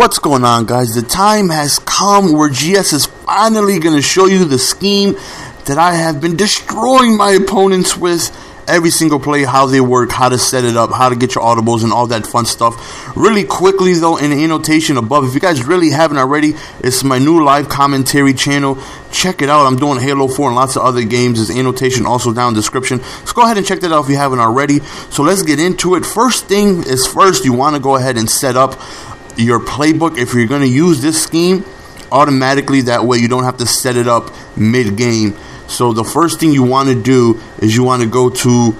What's going on, guys? The time has come where GS is finally going to show you the scheme that I have been destroying my opponents with. Every single play, how they work, how to set it up, how to get your audibles and all that fun stuff. Really quickly though, in the annotation above, if you guys really haven't already, it's my new live commentary channel. Check it out. I'm doing Halo 4 and lots of other games. There's annotation also down in the description. So go ahead and check that out if you haven't already. So let's get into it. First thing is first, you want to go ahead and set up your playbook if you're going to use this scheme automatically. That way you don't have to set it up mid-game. So the first thing you want to do is you want to go to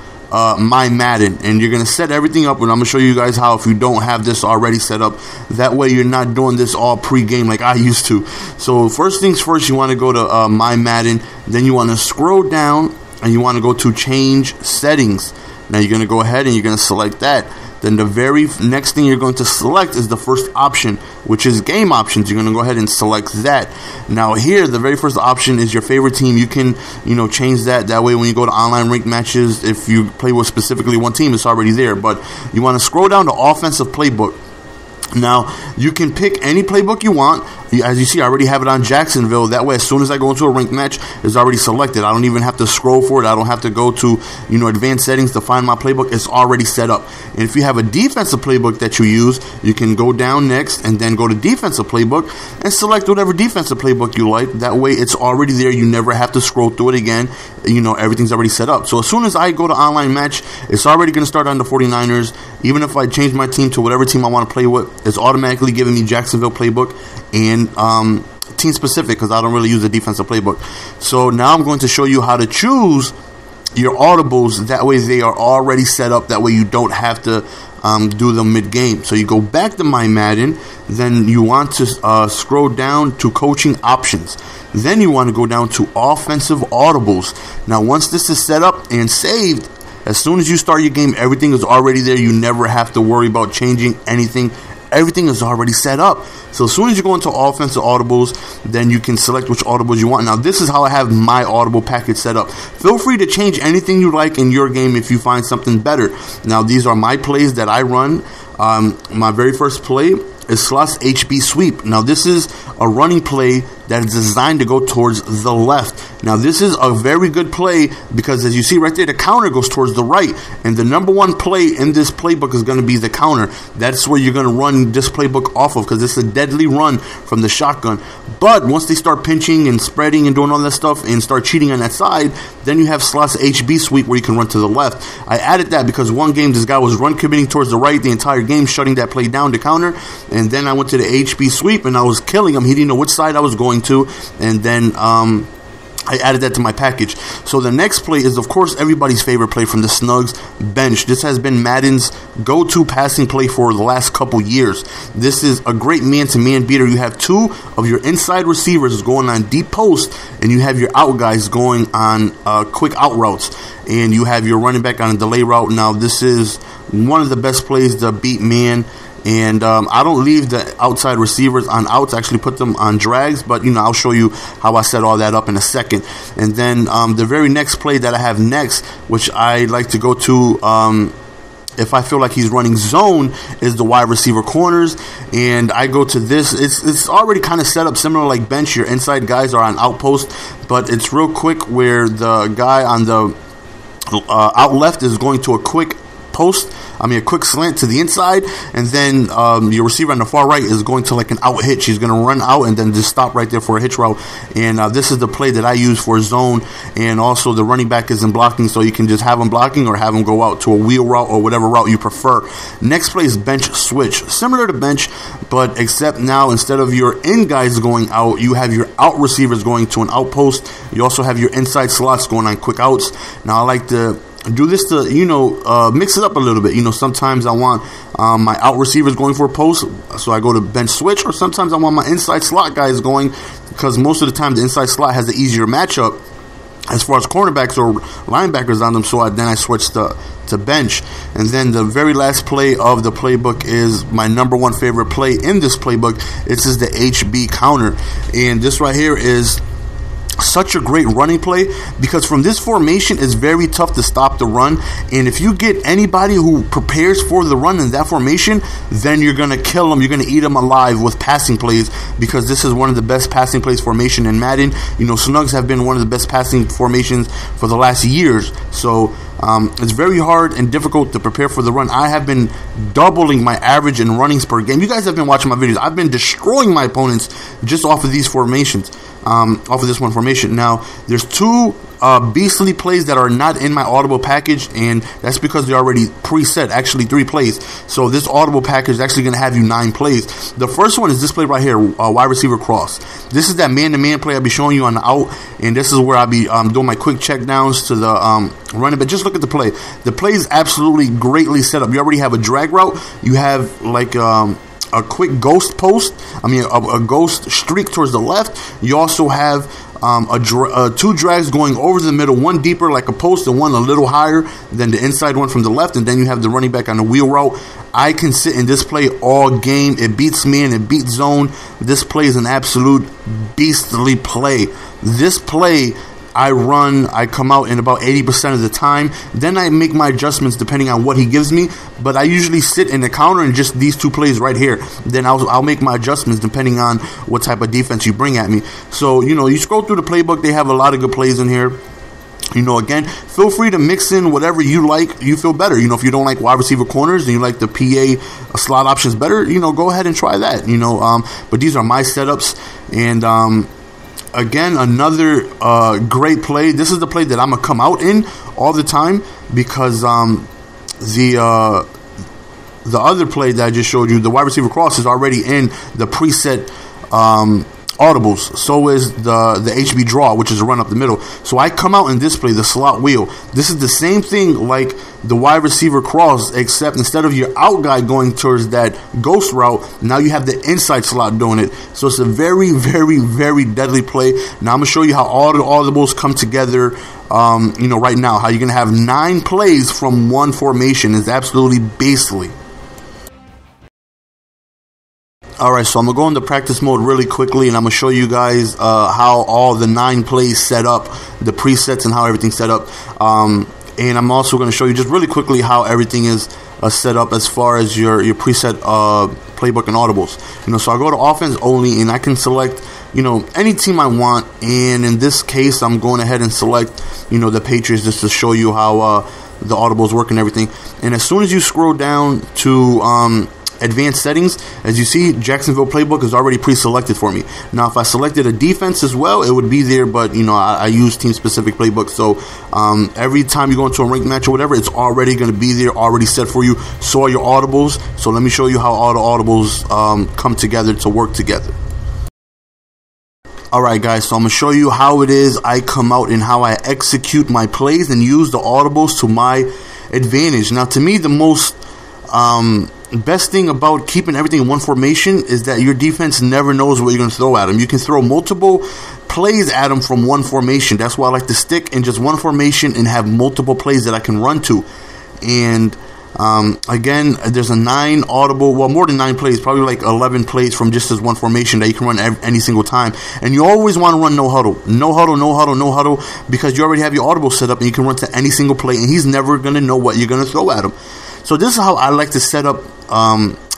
My Madden, and you're going to set everything up, and I'm going to show you guys how if you don't have this already set up. That way you're not doing this all pre-game like I used to. So first things first, you want to go to My Madden, then you want to scroll down, and you want to go to Change Settings. Now you're going to go ahead and you're going to select that. Then the very next thing you're going to select is the first option, which is game options. You're going to go ahead and select that. Now here, the very first option is your favorite team. You can, change that. That way when you go to online ranked matches, if you play with specifically one team, it's already there. But you want to scroll down to offensive playbook. Now, you can pick any playbook you want. As you see, I already have it on Jacksonville. That way, as soon as I go into a ranked match, it's already selected. I don't even have to scroll for it. I don't have to go to, advanced settings to find my playbook. It's already set up. And if you have a defensive playbook that you use, you can go down next and then go to defensive playbook and select whatever defensive playbook you like. That way, it's already there. You never have to scroll through it again. Everything's already set up. So as soon as I go to online match, it's already going to start on the 49ers. Even if I change my team to whatever team I want to play with, it's automatically giving me Jacksonville playbook and team specific, because I don't really use the defensive playbook. So now I'm going to show you how to choose your audibles. That way they are already set up. That way you don't have to do them mid-game. So you go back to My Madden, then you want to scroll down to coaching options. Then you want to go down to offensive audibles. Now once this is set up and saved, as soon as you start your game, everything is already there. You never have to worry about changing anything. Everything is already set up. So as soon as you go into offensive audibles, then you can select which audibles you want. Now this is how I have my audible package set up. Feel free to change anything you like in your game if you find something better. Now these are my plays that I run. My very first play is Slots HB Sweep. Now this is a running play that is designed to go towards the left. Now this is a very good play because as you see right there, the counter goes towards the right, and the number one play in this playbook is going to be the counter. That's where you're going to run this playbook off of, because it's a deadly run from the shotgun. But once they start pinching and spreading and doing all that stuff and start cheating on that side, then you have Slots HB Sweep where you can run to the left. I added that because one game this guy was run committing towards the right the entire game, shutting that play down to counter, and then I went to the HB Sweep and I was killing him. He didn't know which side I was going to, and then I added that to my package. So the next play is, of course, everybody's favorite play from the Snugs, bench. This has been Madden's go-to passing play for the last couple years. This is a great man-to-man beater. You have two of your inside receivers going on deep post, and you have your out guys going on quick out routes, and you have your running back on a delay route. Now, this is one of the best plays to beat man. And I don't leave the outside receivers on outs. I actually put them on drags, but I'll show you how I set all that up in a second. And then the very next play that I have next, which I like to go to if I feel like he's running zone, is the wide receiver corners. And I go to this. It's already kind of set up similar like bench. Your inside guys are on outpost, but it's real quick where the guy on the out left is going to a quick slant to the inside, and then your receiver on the far right is going to like an out hitch. He's going to run out and then just stop right there for a hitch route. And this is the play that I use for zone, and also the running back isn't blocking, so you can just have him blocking or have him go out to a wheel route or whatever route you prefer. Next play is bench switch, similar to bench, but except now instead of your in guys going out, you have your out receivers going to an outpost. You also have your inside slots going on quick outs. Now I like to do this to mix it up a little bit. Sometimes I want my out receivers going for a post, so I go to bench switch, or sometimes I want my inside slot guys going, because most of the time the inside slot has the easier matchup as far as cornerbacks or linebackers on them, so then I switch to bench. And then the very last play of the playbook is my number one favorite play in this playbook. This is the HB counter, and this right here is such a great running play, because from this formation it's very tough to stop the run, and if you get anybody who prepares for the run in that formation, then you're going to kill them, you're going to eat them alive with passing plays, because this is one of the best passing plays formation in Madden. You know, snugs have been one of the best passing formations for the last years, so it's very hard and difficult to prepare for the run. I have been doubling my average in runnings per game. You guys have been watching my videos. I've been destroying my opponents just off of these formations, off of this one formation. Now, there's two beastly plays that are not in my Audible package, and that's because they're already preset, actually 3 plays. So this Audible package is actually going to have you 9 plays. The first one is this play right here, wide receiver cross. This is that man-to-man play I'll be showing you on the out, and this is where I'll be doing my quick check downs to the running. But just look at the play. The play is absolutely greatly set up. You already have a drag route. You have like a quick ghost post. A ghost streak towards the left. You also have 2 drags going over the middle, one deeper like a post and one a little higher than the inside one from the left, and then you have the running back on the wheel route. I can sit in this play all game. It beats man, it beats zone. This play is an absolute beastly play. This play I come out in about 80% of the time. Then I make my adjustments depending on what he gives me. But I usually sit in the counter and just these 2 plays right here. Then I'll make my adjustments depending on what type of defense you bring at me. So, you know, you scroll through the playbook. They have a lot of good plays in here. You know, again, feel free to mix in whatever you like, you feel better. You know, if you don't like wide receiver corners and you like the PA slot options better, you know, go ahead and try that. You know, but these are my setups. And again, another great play. This is the play that I'm going to come out in all the time, because the other play that I just showed you, the wide receiver cross, is already in the preset audibles. So is the HB draw, which is a run up the middle. So I come out in this play, the slot wheel. This is the same thing like the wide receiver cross, except instead of your out guy going towards that ghost route, now you have the inside slot doing it. So it's a very, very, very deadly play. Now I'm going to show you how all the audibles come together. You know, right now, how you're going to have 9 plays from one formation is absolutely beastly. Alright, so I'm going to go into practice mode really quickly, and I'm going to show you guys how all the 9 plays set up, the presets and how everything's set up. And I'm also going to show you just really quickly how everything is set up as far as your preset playbook and audibles. You know, so I go to offense only, and I can select, you know, any team I want. And in this case, I'm going ahead and select, you know, the Patriots, just to show you how the audibles work and everything. And as soon as you scroll down to advanced settings, as you see, Jacksonville playbook is already pre-selected for me. Now, if I selected a defense as well, it would be there, but you know, I use team-specific playbook, so every time you go into a ranked match or whatever, it's already going to be there, already set for you. So are your audibles. So let me show you how all the audibles come together to work together. Alright guys, so I'm going to show you how it is I come out and how I execute my plays and use the audibles to my advantage. Now, to me, the most best thing about keeping everything in one formation is that your defense never knows what you're going to throw at them. You can throw multiple plays at them from one formation. That's why I like to stick in just one formation and have multiple plays that I can run to. And again, there's a 9 audible, well, more than 9 plays, probably like 11 plays from just this one formation that you can run any single time. And you always want to run no huddle, because you already have your audible set up and you can run to any single play, and he's never going to know what you're going to throw at him. So this is how I like to set up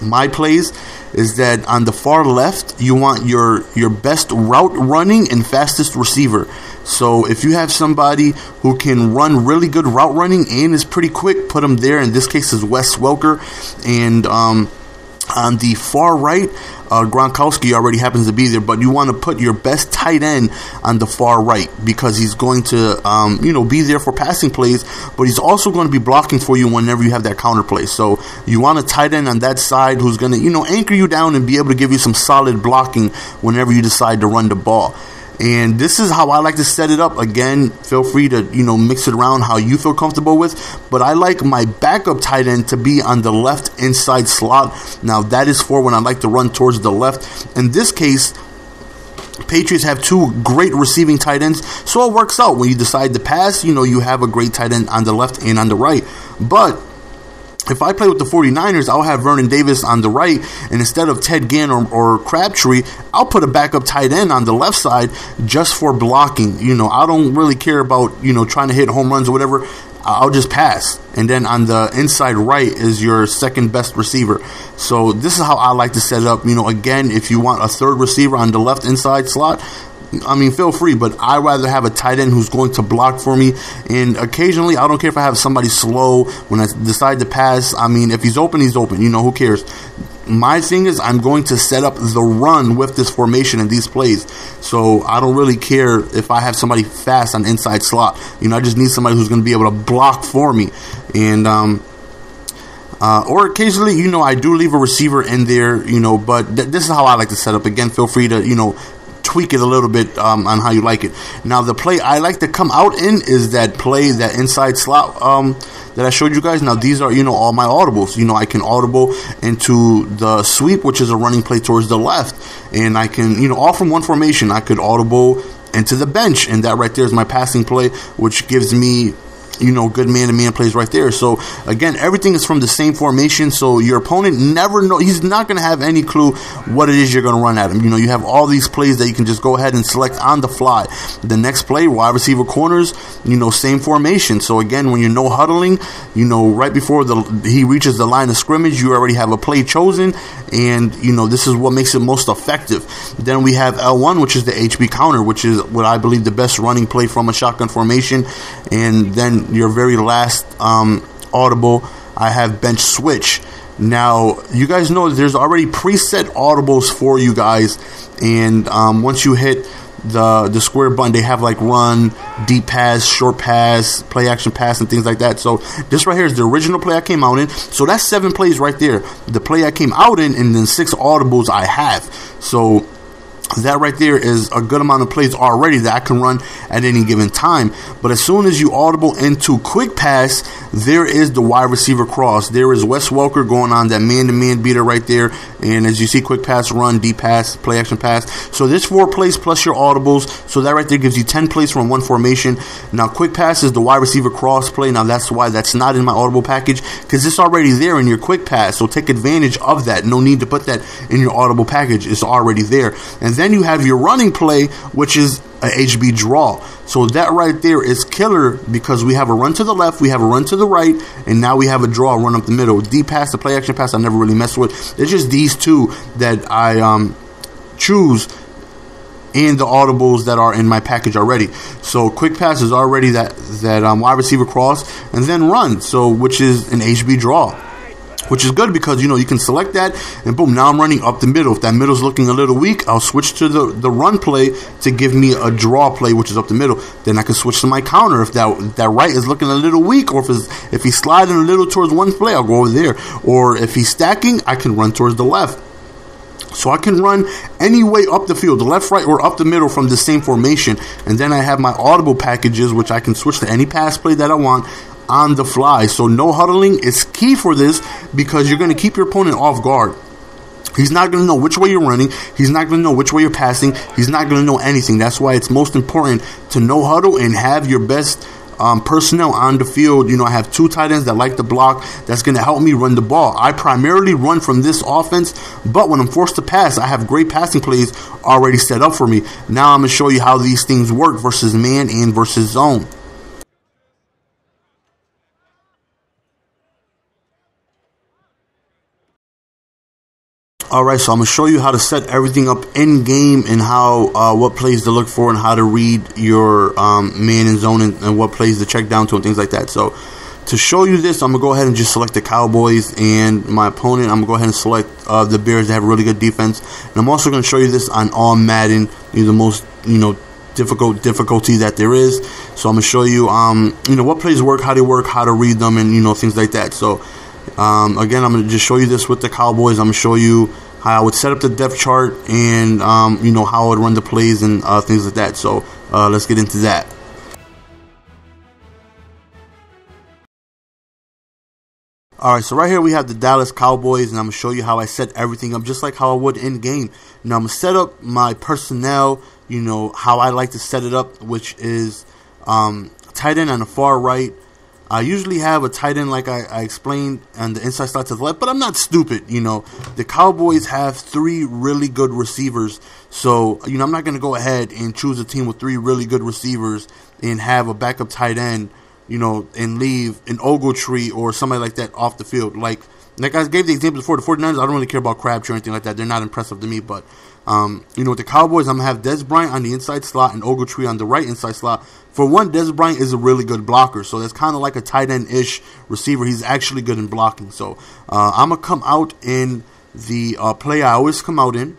my plays, is that on the far left, you want your best route running and fastest receiver. So if you have somebody who can run really good route running and is pretty quick, put him there. In this case is Wes Welker. And on the far right, Gronkowski already happens to be there, but you want to put your best tight end on the far right, because he's going to be there for passing plays, but he's also going to be blocking for you whenever you have that counter play. So you want a tight end on that side who's going to anchor you down and be able to give you some solid blocking whenever you decide to run the ball. And this is how I like to set it up. Again, feel free to, mix it around how you feel comfortable with. But I like my backup tight end to be on the left inside slot. Now, that is for when I like to run towards the left. In this case, Patriots have 2 great receiving tight ends. So it works out. When you decide to pass, you have a great tight end on the left and on the right. But if I play with the 49ers, I'll have Vernon Davis on the right, and instead of Ted Ginn or Crabtree, I'll put a backup tight end on the left side just for blocking. I don't really care about, trying to hit home runs or whatever. I'll just pass. And then on the inside right is your second best receiver. So this is how I like to set it up. Again, if you want a third receiver on the left inside slot, feel free, but I'd rather have a tight end who's going to block for me. And occasionally, I don't care if I have somebody slow when I decide to pass. If he's open, he's open. Who cares? My thing is I'm going to set up the run with this formation and these plays. So I don't really care if I have somebody fast on the inside slot. I just need somebody who's going to be able to block for me. And or occasionally, I do leave a receiver in there, but this is how I like to set up. Again, feel free to, tweak it a little bit on how you like it. Now, the play I like to come out in is that play, that inside slot that I showed you guys. Now, these are, all my audibles. I can audible into the sweep, which is a running play towards the left. And I can, all from one formation. I could audible into the bench. And that right there is my passing play, which gives me, good man-to-man plays right there. So, again, everything is from the same formation, so your opponent never know. He's not going to have any clue what it is you're going to run at him. You have all these plays that you can just go ahead and select on the fly. The next play, wide receiver corners, same formation. So, again, when you're no huddling, right before he reaches the line of scrimmage, you already have a play chosen, and, this is what makes it most effective. Then we have L1, which is the HB counter, which is what I believe the best running play from a shotgun formation. And then your very last audible, I have bench switch. Now, you guys know there's already preset audibles for you guys, and once you hit the square button, they have like run, deep pass, short pass, play action pass, and things like that. So this right here is the original play I came out in. So that's 7 plays right there. The play I came out in, and then 6 audibles I have. So that right there is a good amount of plays already that I can run at any given time. But as soon as you audible into quick pass, there is the wide receiver cross. There is Wes Welker going on that man-to-man beater right there. And as you see, quick pass, run, deep pass, play action pass. So there's 4 plays plus your audibles. So that right there gives you 10 plays from one formation. Now, quick pass is the wide receiver cross play. Now, that's why that's not in my audible package, because it's already there in your quick pass. So take advantage of that. No need to put that in your audible package. It's already there. And then you have your running play, which is a HB draw. So that right there is killer, because we have a run to the left, we have a run to the right, and now we have a draw, run up the middle. Deep pass, the play action pass, I never really mess with. It's just these two that I choose in the audibles that are in my package already. So quick pass is already that wide receiver cross, and then run, so which is an HB draw, which is good because, you can select that, and boom, now I'm running up the middle. If that middle's looking a little weak, I'll switch to the run play to give me a draw play, which is up the middle. Then I can switch to my counter. If that right is looking a little weak, or if he's sliding a little towards one play, I'll go over there. Or if he's stacking, I can run towards the left. So I can run any way up the field, the left, right, or up the middle from the same formation. And then I have my audible packages, which I can switch to any pass play that I want on the fly. So no huddling is key for this, because you're going to keep your opponent off guard. He's not going to know which way you're running. He's not going to know which way you're passing. He's not going to know anything. That's why it's most important to no huddle and have your best personnel on the field. I have 2 tight ends that like to block. That's going to help me run the ball. I primarily run from this offense, but when I'm forced to pass, I have great passing plays already set up for me. Now I'm going to show you how these things work versus man and versus zone. Alright, so I'm going to show you how to set everything up in game, and how what plays to look for, and how to read your man and zone, and what plays to check down to, and things like that. So to show you this, I'm going to go ahead and just select the Cowboys, and my opponent, I'm going to go ahead and select the Bears. They have a really good defense. And I'm also going to show you this on all Madden, the most difficulty that there is. So I'm going to show you what plays work, how they work, how to read them, and things like that. So again, I'm going to just show you this with the Cowboys. I'm going to show you how I would set up the depth chart, and how I would run the plays, and things like that. So let's get into that. Alright, so right here we have the Dallas Cowboys, and I'm going to show you how I set everything up just like how I would in game. Now I'm going to set up my personnel, how I like to set it up, which is tight end on the far right, I usually have a tight end like I explained on the inside slot to the left, but I'm not stupid. The Cowboys have 3 really good receivers, so I'm not going to go ahead and choose a team with 3 really good receivers and have a backup tight end, and leave an Ogletree or somebody like that off the field. Like I gave the example before, the 49ers, I don't really care about Crabtree or anything like that. They're not impressive to me, but with the Cowboys, I'm going to have Dez Bryant on the inside slot and Ogletree on the right inside slot. For one, Dez Bryant is a really good blocker, so that's kind of like a tight end-ish receiver. He's actually good in blocking. So I'm going to come out in the play I always come out in,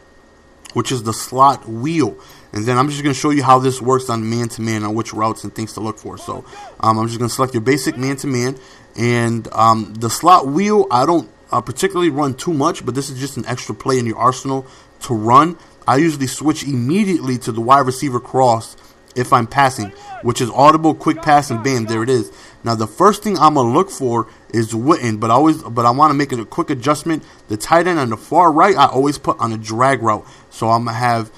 which is the slot wheel. And then I'm just going to show you how this works on man-to-man, on which routes and things to look for. So I'm just going to select your basic man-to-man. And the slot wheel, I don't particularly run too much, but this is just an extra play in your arsenal to run. I usually switch immediately to the wide receiver cross if I'm passing, which is audible, quick pass, and bam, there it is. Now, the first thing I'm going to look for is Witten, but I want to make it a quick adjustment. The tight end on the far right, I always put on a drag route. So I'm going to have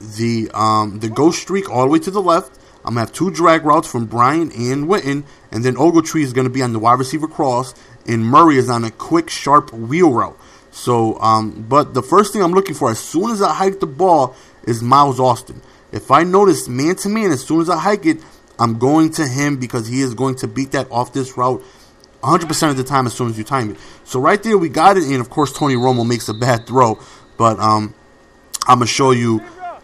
the ghost streak all the way to the left. I'm going to have 2 drag routes from Bryant and Witten, and then Ogletree is going to be on the wide receiver cross, and Murray is on a quick, sharp wheel route. So, but the first thing I'm looking for as soon as I hike the ball is Miles Austin. If I notice man-to-man, as soon as I hike it, I'm going to him because he is going to beat that off this route 100% of the time as soon as you time it. So right there, we got it. And, of course, Tony Romo makes a bad throw. But I'm going to show you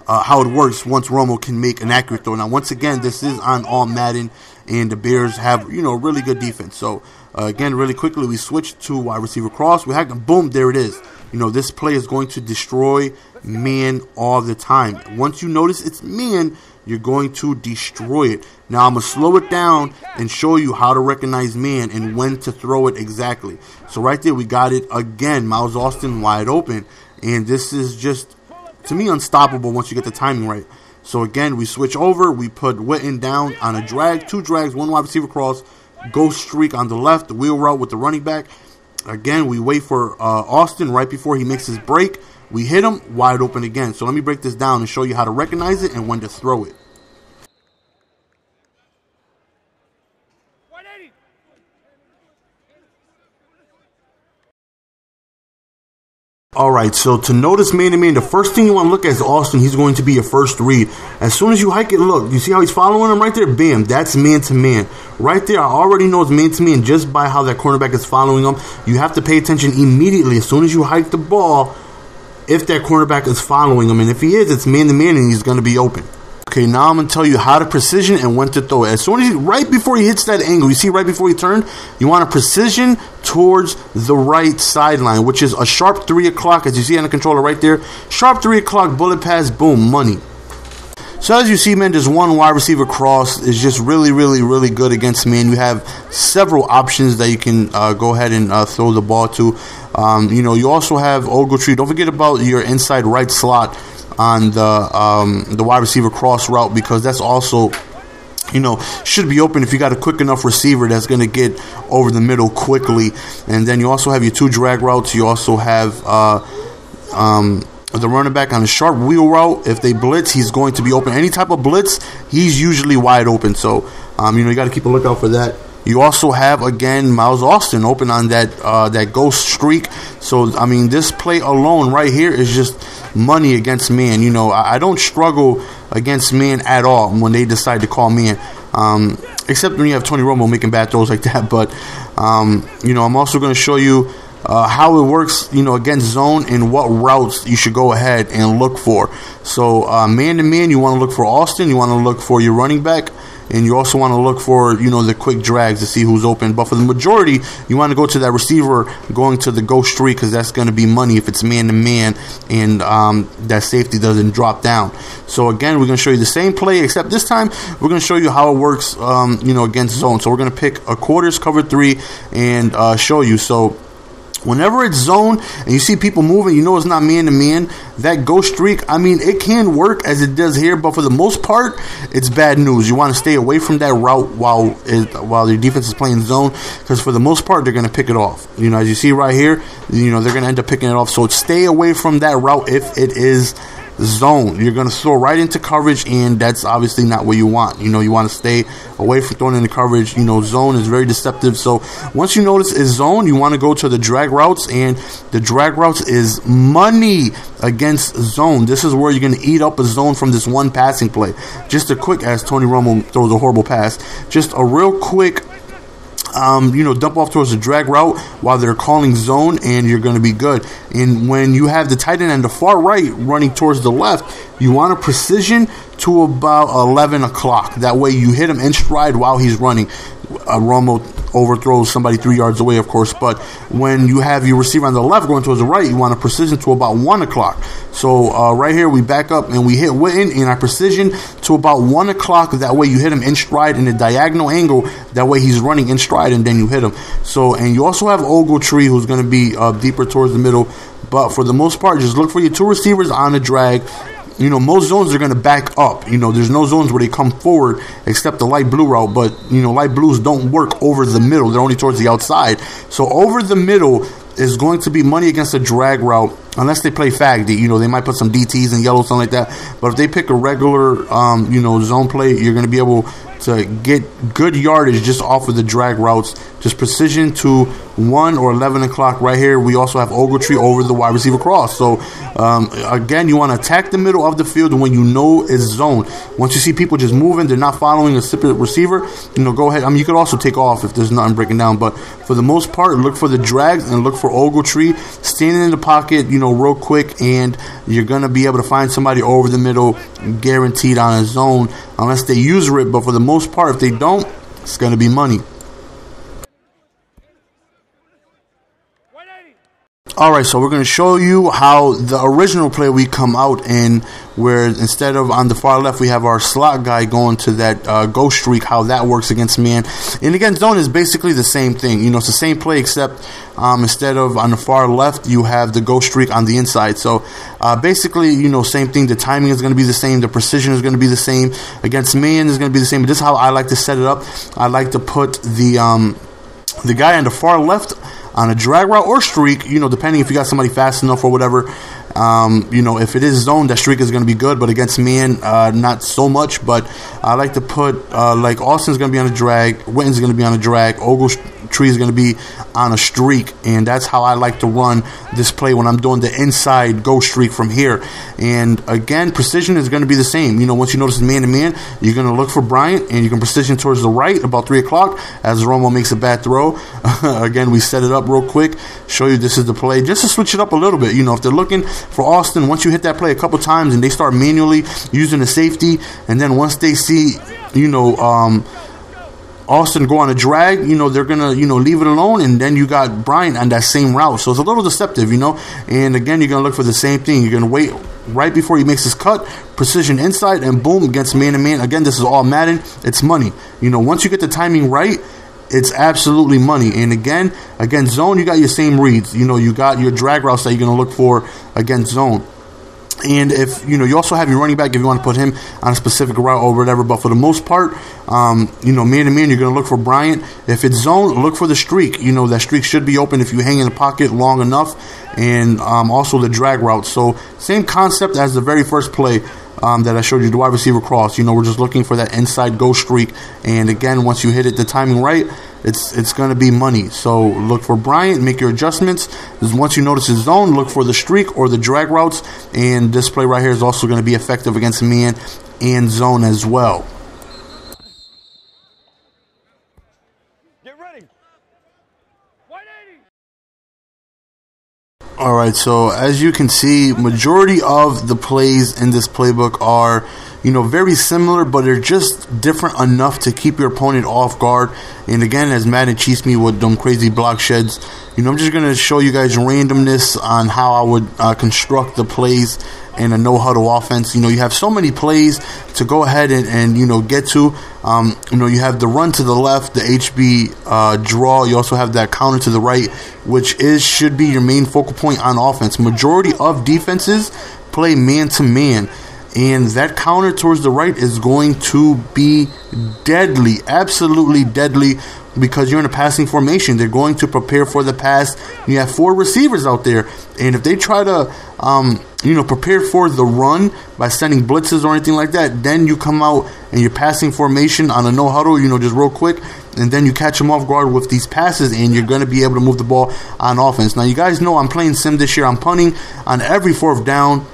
how it works once Romo can make an accurate throw. Now, once again, this is on all Madden, and the Bears have, really good defense. So, again, really quickly, we switch to wide receiver cross. We hack them. Boom, there it is. This play is going to destroy man all the time. Once you notice it's man, you're going to destroy it. Now, I'm going to slow it down and show you how to recognize man and when to throw it exactly. So right there, we got it again. Miles Austin wide open. And this is just, to me, unstoppable once you get the timing right. So again, we switch over. We put Witten down on a drag, 2 drags, 1 wide receiver cross, ghost streak on the left, the wheel route with the running back. Again, we wait for Austin right before he makes his break. We hit him wide open again. So let me break this down and show you how to recognize it and when to throw it. Alright, so to notice man-to-man, the first thing you want to look at is Austin. He's going to be your first read. As soon as you hike it, look, you see how he's following him right there? Bam, that's man-to-man. Right there, I already know it's man-to-man just by how that cornerback is following him. You have to pay attention immediately. As soon as you hike the ball, if that cornerback is following him. And if he is, it's man-to-man and he's going to be open. Okay, now I'm going to tell you how to precision and when to throw it. As soon as right before he hits that angle, you see right before he turned, you want to precision towards the right sideline, which is a sharp 3 o'clock, as you see on the controller right there. Sharp 3 o'clock, bullet pass, boom, money. So as you see, man, this 1 wide receiver cross is just really, really, really good against man. You have several options that you can go ahead and throw the ball to. You also have Ogletree. Don't forget about your inside right slot on the wide receiver cross route, because that's also, should be open if you got a quick enough receiver that's going to get over the middle quickly. And then you also have your 2 drag routes. You also have the running back on a sharp wheel route. If they blitz, he's going to be open. Any type of blitz, he's usually wide open. So, you got to keep a lookout for that. You also have, again, Miles Austin open on that ghost streak. So, this play alone right here is just money against man. I don't struggle against man at all when they decide to call man, except when you have Tony Romo making bad throws like that. But, I'm also going to show you how it works, against zone and what routes you should go ahead and look for. So, man-to-man, you want to look for Austin. You want to look for your running back. And you also want to look for, the quick drags to see who's open. But for the majority, you want to go to that receiver going to the ghost streak, because that's going to be money if it's man-to-man and that safety doesn't drop down. So, again, we're going to show you the same play, except this time we're going to show you how it works, against zone. So we're going to pick a quarters, cover 3, and show you. So whenever it's zone and you see people moving, it's not man-to-man, that ghost streak, it can work as it does here, but for the most part, it's bad news. You want to stay away from that route while your defense is playing zone, because for the most part, they're going to pick it off. As you see right here, they're going to end up picking it off. So stay away from that route if it is zone. You're going to throw right into coverage, and that's obviously not what you want. You want to stay away from throwing into coverage. Zone is very deceptive. So once you notice it's zone, you want to go to the drag routes, and the drag routes is money against zone. This is where you're going to eat up a zone from this one passing play. Just a quick, as Tony Romo throws a horrible pass, just a real quick dump off towards the drag route while they're calling zone, and you're going to be good. And when you have the tight end on the far right running towards the left, you want to precision to about 11 o'clock. That way you hit him in stride while he's running. Romo overthrows somebody 3 yards away, of course, but when you have your receiver on the left going towards the right, you want to precision to about 1 o'clock. So right here, we back up and we hit Witten, and I precision to about 1 o'clock. That way you hit him in stride in a diagonal angle. That way he's running in stride, and then you hit him. So, and you also have Ogletree, who's going to be deeper towards the middle. But for the most part, just look for your two receivers on the drag. Most zones are going to back up. There's no zones where they come forward except the light blue route. But, light blues don't work over the middle. They're only towards the outside. So over the middle is going to be money against a drag route unless they play fag D. They might put some DTs and yellow, something like that. But if they pick a regular, zone play, you're going to be able to get good yardage just off of the drag routes. Just precision to 1 or 11 o'clock right here. We also have Ogletree over the wide receiver cross. So, again, you want to attack the middle of the field when you know it's zone. Once you see people just moving, they're not following a separate receiver, go ahead. You could also take off if there's nothing breaking down. But for the most part, look for the drags and look for Ogletree standing in the pocket, real quick, and you're going to be able to find somebody over the middle guaranteed on a zone unless they use it. But for the most part, if they don't, it's going to be money. Alright, so we're going to show you how the original play we come out in, where instead of on the far left we have our slot guy going to that ghost streak, how that works against man. And again, zone is basically the same thing. It's the same play, except instead of on the far left, you have the ghost streak on the inside. So basically, same thing. The timing is going to be the same. The precision is going to be the same. Against man is going to be the same. But this is how I like to set it up. I like to put the guy on the far left on a drag route or streak, depending if you got somebody fast enough or whatever. If it is zone, that streak is going to be good, but against man, not so much. But I like to put, like Austin's going to be on a drag, Witten's going to be on a drag, Ogletree is going to be on a streak, and that's how I like to run this play when I'm doing the inside go streak from here. And again, precision is going to be the same. Once you notice man to man, you're going to look for Bryant, and you can precision towards the right about 3 o'clock as Romo makes a bad throw. Again, we set it up real quick, show you this is the play, just to switch it up a little bit. If they're looking for Austin, once you hit that play a couple times and they start manually using the safety, and then once they see, Austin go on a drag, they're going to, leave it alone, and then you got Bryant on that same route. So it's a little deceptive, and again, you're going to look for the same thing. You're going to wait right before he makes his cut, precision inside, and boom, against man-to-man. Again, this is all Madden. It's money. Once you get the timing right, it's absolutely money. And again, zone, you got your same reads. You got your drag routes that you're going to look for against zone. And if, you also have your running back if you want to put him on a specific route or whatever. But for the most part, man-to-man, you're going to look for Bryant. If it's zone, look for the streak. That streak should be open if you hang in the pocket long enough. And also the drag route. So same concept as the very first play that I showed you, the wide receiver cross. We're just looking for that inside go streak. And again, once you hit it the timing right, it's going to be money. So look for Bryant, make your adjustments. Once you notice his zone, look for the streak or the drag routes. And this play right here is also going to be effective against man and zone as well. Get ready. 180. Alright, so as you can see, majority of the plays in this playbook are, very similar, but they're just different enough to keep your opponent off guard. And again, as Madden cheats me with them crazy block sheds, I'm just going to show you guys randomness on how I would construct the plays in a no-huddle offense. You have so many plays to go ahead and get to. You have the run to the left, the HB draw. You also have that counter to the right, which should be your main focal point on offense. Majority of defenses play man-to-man. And that counter towards the right is going to be deadly, absolutely deadly, because you're in a passing formation. They're going to prepare for the pass. You have 4 receivers out there, and if they try to prepared for the run by sending blitzes or anything like that, then you come out and you're passing formation on a no huddle, just real quick, and then you catch them off guard with these passes, and you're going to be able to move the ball on offense. Now, you guys know I'm playing sim this year. I'm punting on every fourth down,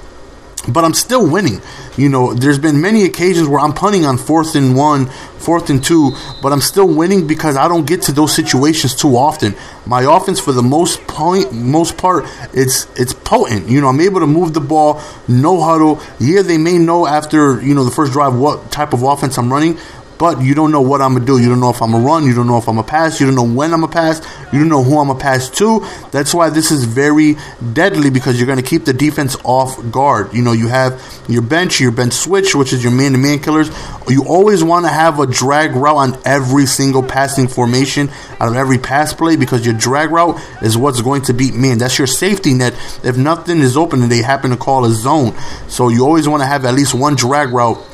but I'm still winning. There's been many occasions where I'm punting on 4th and 1, 4th and 2, but I'm still winning because I don't get to those situations too often. My offense, for the most part, it's potent. I'm able to move the ball, no huddle. Yeah, they may know after, the first drive what type of offense I'm running, but you don't know what I'm going to do. You don't know if I'm going to run. You don't know if I'm going to pass. You don't know when I'm going to pass. You don't know who I'm going to pass to. That's why this is very deadly, because you're going to keep the defense off guard. You have your bench switch, which is your man-to-man killers. You always want to have a drag route on every single passing formation out of every pass play, because your drag route is what's going to beat man. That's your safety net if nothing is open and they happen to call a zone. So you always want to have at least one drag route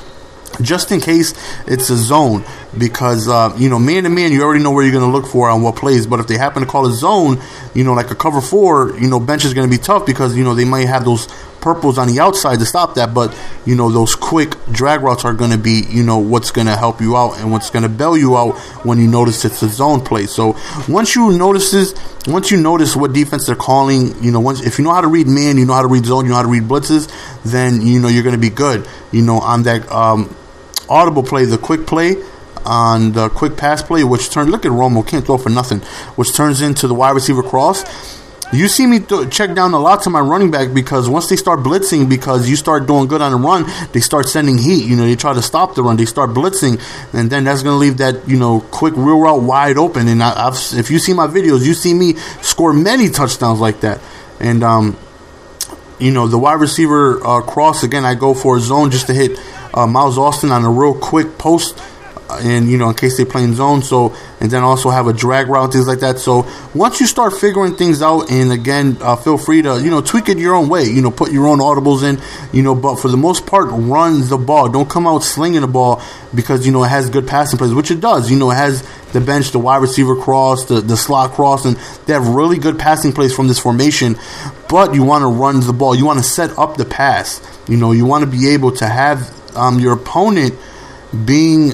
just in case it's a zone, because man-to-man, you already know where you're going to look for on what plays. But if they happen to call a zone, like a cover 4, bench is going to be tough, because they might have those purples on the outside to stop that. But those quick drag routes are going to be what's going to help you out and what's going to bail you out when you notice it's a zone play. So once you notice what defense they're calling, if you know how to read man, you know how to read zone, you know how to read blitzes, then you're going to be good. On that Audible play, the quick play on the quick pass play, which turns, look at Romo, can't throw for nothing, which turns into the wide receiver cross. You see me check down a lot to my running back, because once they start blitzing, because you start doing good on the run, they start sending heat. They try to stop the run. They start blitzing, and then that's going to leave that quick real route wide open. And if you see my videos, you see me score many touchdowns like that. And the wide receiver cross, again, I go for a zone just to hit Miles Austin on a real quick post, and in case they play in zone. So, and then also have a drag route, things like that. So once you start figuring things out, and again, feel free to tweak it your own way. Put your own audibles in. But for the most part, run the ball. Don't come out slinging the ball, because it has good passing plays, which it does. It has the bench, the wide receiver cross, the slot cross, and they have really good passing plays from this formation. But you want to run the ball. You want to set up the pass. You want to be able to have your opponent being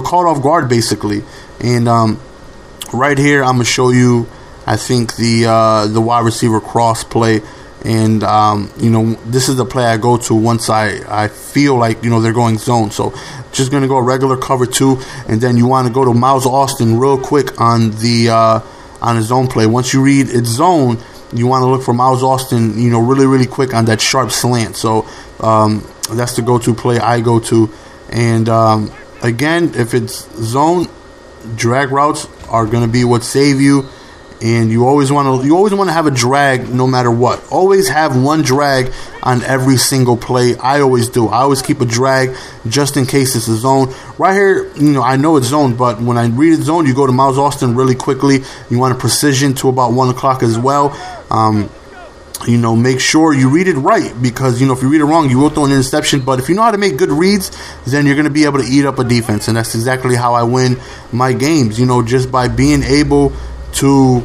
caught off guard, basically. And right here, I'm going to show you, I think, the wide receiver cross play. And, this is the play I go to once I feel like, they're going zone. So just going to go regular cover 2. And then you want to go to Miles Austin real quick on the zone play. Once you read its zone, you want to look for Miles Austin, really, really quick on that sharp slant. So that's the go-to play I go to. And again, if it's zone, drag routes are going to be what save you. And you always want to have a drag no matter what. Always have one drag on every single play. I always do. I always keep a drag just in case it's a zone. Right here, I know it's zone, but when I read it's zone, you go to Miles Austin really quickly. You want a precision to about 1 o'clock as well. Make sure you read it right, because, if you read it wrong, you will throw an interception. But if you know how to make good reads, then you're going to be able to eat up a defense. And that's exactly how I win my games, just by being able to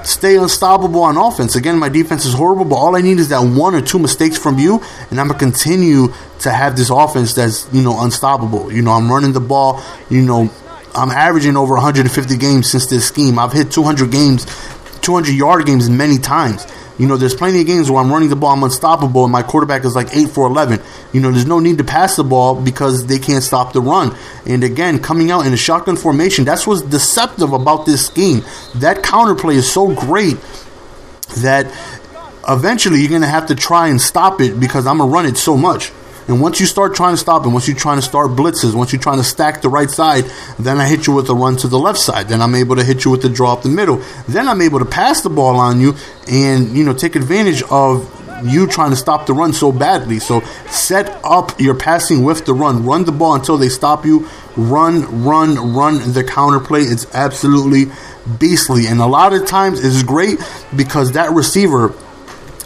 stay unstoppable on offense. Again, my defense is horrible, but all I need is that 1 or 2 mistakes from you, and I'm going to continue to have this offense that's, unstoppable. I'm running the ball, I'm averaging over 150 games since this scheme. I've hit 200-yard games many times. There's plenty of games where I'm running the ball, I'm unstoppable, and my quarterback is like 8 for 11. There's no need to pass the ball because they can't stop the run. And again, coming out in a shotgun formation, that's what's deceptive about this scheme. That counterplay is so great that eventually you're going to have to try and stop it, because I'm going to run it so much. And once you start trying to stop it, once you're trying to start blitzes, once you're trying to stack the right side, then I hit you with a run to the left side. Then I'm able to hit you with the draw up the middle. Then I'm able to pass the ball on you and, take advantage of you trying to stop the run so badly. So set up your passing with the run. Run the ball until they stop you. Run the counterplay. It's absolutely beastly. And a lot of times it's great because that receiver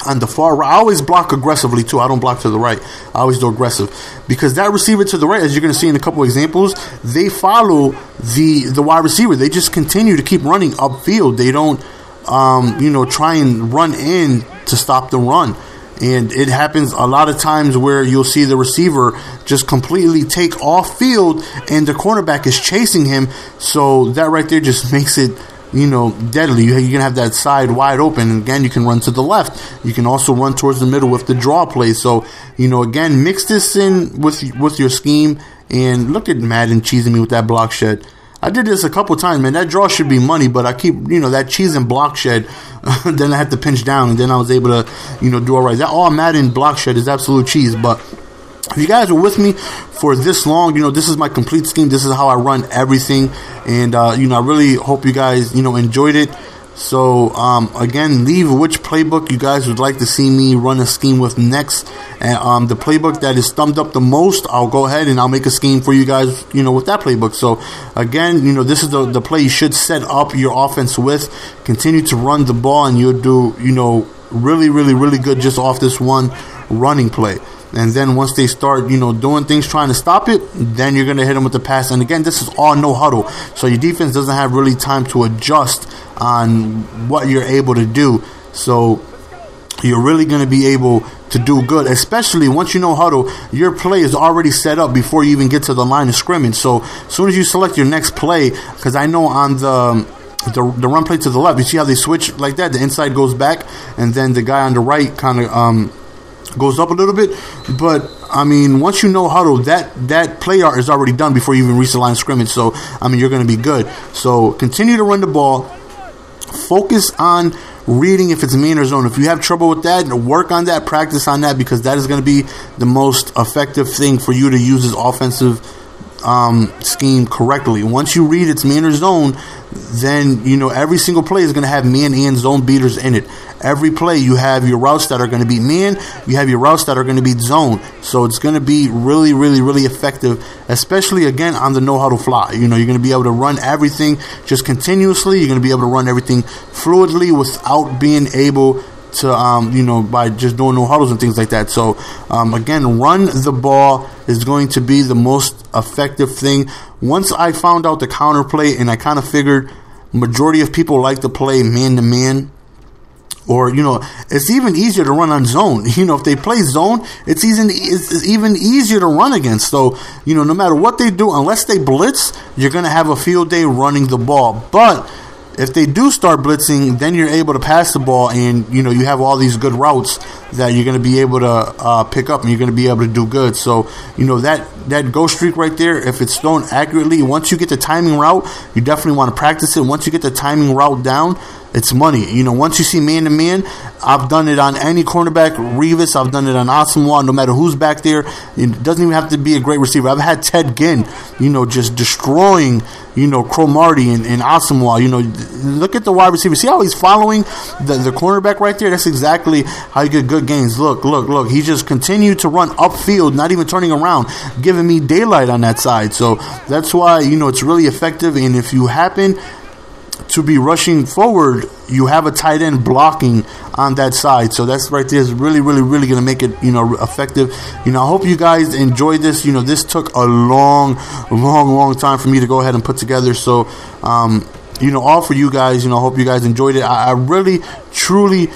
on the far right, I always block aggressively too. I don't block to the right. I always do aggressive, because that receiver to the right, as you're going to see in a couple examples, they follow the wide receiver. They just continue to keep running upfield. They don't, try and run in to stop the run. And it happens a lot of times where you'll see the receiver just completely take off field and the cornerback is chasing him. So that right there just makes it, deadly. You're going to have that side wide open. And again, you can run to the left. You can also run towards the middle with the draw play. So, again, mix this in with your scheme. And look at Madden cheesing me with that block shed. I did this a couple times, man. That draw should be money, but I keep, that cheese and block shed. Then I had to pinch down, and then I was able to, do all right. That all Madden block shed is absolute cheese. But if you guys are with me for this long, this is my complete scheme. This is how I run everything. And, I really hope you guys, enjoyed it. So, again, leave which playbook you guys would like to see me run a scheme with next. And the playbook that is thumbed up the most, I'll go ahead and I'll make a scheme for you guys, with that playbook. So, again, this is the play you should set up your offense with. Continue to run the ball, and you'll do, really, really, really good just off this one running play. And then once they start, doing things, trying to stop it, then you're going to hit them with the pass. And again, this is all no huddle. So your defense doesn't have really time to adjust on what you're able to do. So you're really going to be able to do good, especially once you know huddle. Your play is already set up before you even get to the line of scrimmage. So as soon as you select your next play, because I know on the run play to the left, you see how they switch like that? The inside goes back, and then the guy on the right kind of goes up a little bit. But once you know huddle, that play art is already done before you even reach the line of scrimmage. So you're going to be good. So continue to run the ball. Focus on reading if it's man or zone. If you have trouble with that, work on that, practice on that, because that is going to be the most effective thing for you to use this offensive scheme correctly. Once you read it's man or zone, then every single play is going to have man and zone beaters in it. Every play you have your routes that are going to be man, you have your routes that are going to be zone. So it's going to be really, really, really effective, especially again on the no huddle fly. You're going to be able to run everything just continuously. You're going to be able to run everything fluidly without being able to, by just doing no huddles and things like that. So, again, run the ball is going to be the most effective thing. Once I found out the counter play, and I kind of figured majority of people like to play man-to-man, or, it's even easier to run on zone. If they play zone, it's even easier to run against. So, no matter what they do, unless they blitz, you're going to have a field day running the ball. But if they do start blitzing, then you're able to pass the ball, and you have all these good routes that you're going to be able to pick up, and you're going to be able to do good. So that go streak right there, if it's thrown accurately, once you get the timing route, you definitely want to practice it. Once you get the timing route down, it's money. Once you see man-to-man, I've done it on any cornerback, Revis, I've done it on Asamoah, no matter who's back there. It doesn't even have to be a great receiver. I've had Ted Ginn, just destroying, Cromartie and Asamoah. Look at the wide receiver. See how he's following the cornerback right there? That's exactly how you get good gains. Look. He just continued to run upfield, not even turning around, giving me daylight on that side. So that's why, it's really effective. And if you happen to be rushing forward, you have a tight end blocking on that side. So that's right there is really, really, really going to make it, effective. I hope you guys enjoyed this. This took a long time for me to go ahead and put together. So, all for you guys. I hope you guys enjoyed it. I really, truly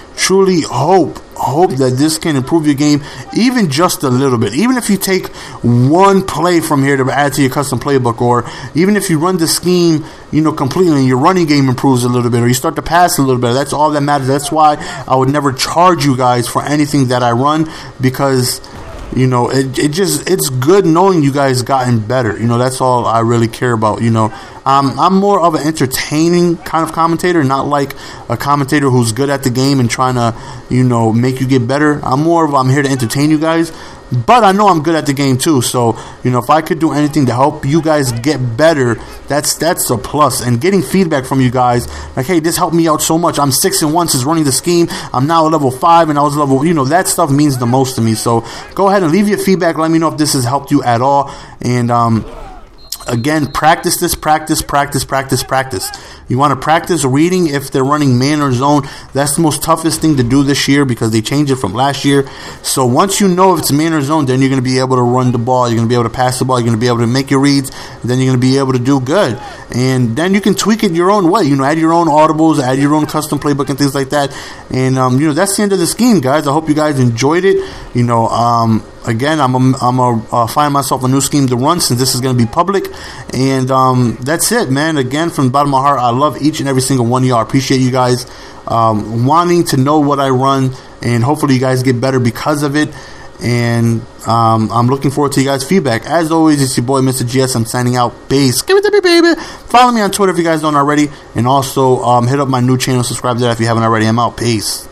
hope that this can improve your game even just a little bit. Even if you take one play from here to add to your custom playbook, or even if you run the scheme, completely, and your running game improves a little bit, or you start to pass a little bit, that's all that matters. That's why I would never charge you guys for anything that I run, because it's good knowing you guys gotten better. That's all I really care about. I'm more of an entertaining kind of commentator, not like a commentator who's good at the game and trying to, make you get better. I'm here to entertain you guys, but I know I'm good at the game too. So, if I could do anything to help you guys get better, that's a plus. And getting feedback from you guys, like, hey, this helped me out so much. I'm 6-1 since running the scheme. I'm now at level 5, and I was level, that stuff means the most to me. So go ahead and leave your feedback. Let me know if this has helped you at all. And, Again, practice this, practice. You want to practice reading if they're running man or zone. That's the most toughest thing to do this year because they changed it from last year. So once you know if it's man or zone, then you're going to be able to run the ball. You're going to be able to pass the ball. You're going to be able to make your reads. Then you're going to be able to do good. And then you can tweak it your own way. You know, add your own audibles, add your own custom playbook and things like that. And, you know, that's the end of the scheme, guys. I hope you guys enjoyed it. You know, again, I'm gonna find myself a new scheme to run since this is going to be public. And that's it, man. Again, from the bottom of my heart, I love each and every single one of y'all. I appreciate you guys wanting to know what I run, and hopefully you guys get better because of it. And I'm looking forward to you guys' feedback. As always, it's your boy, Mr. GS. I'm signing out. Peace. Give it to me, baby. Follow me on Twitter if you guys don't already. And also hit up my new channel. Subscribe to that if you haven't already. I'm out. Peace.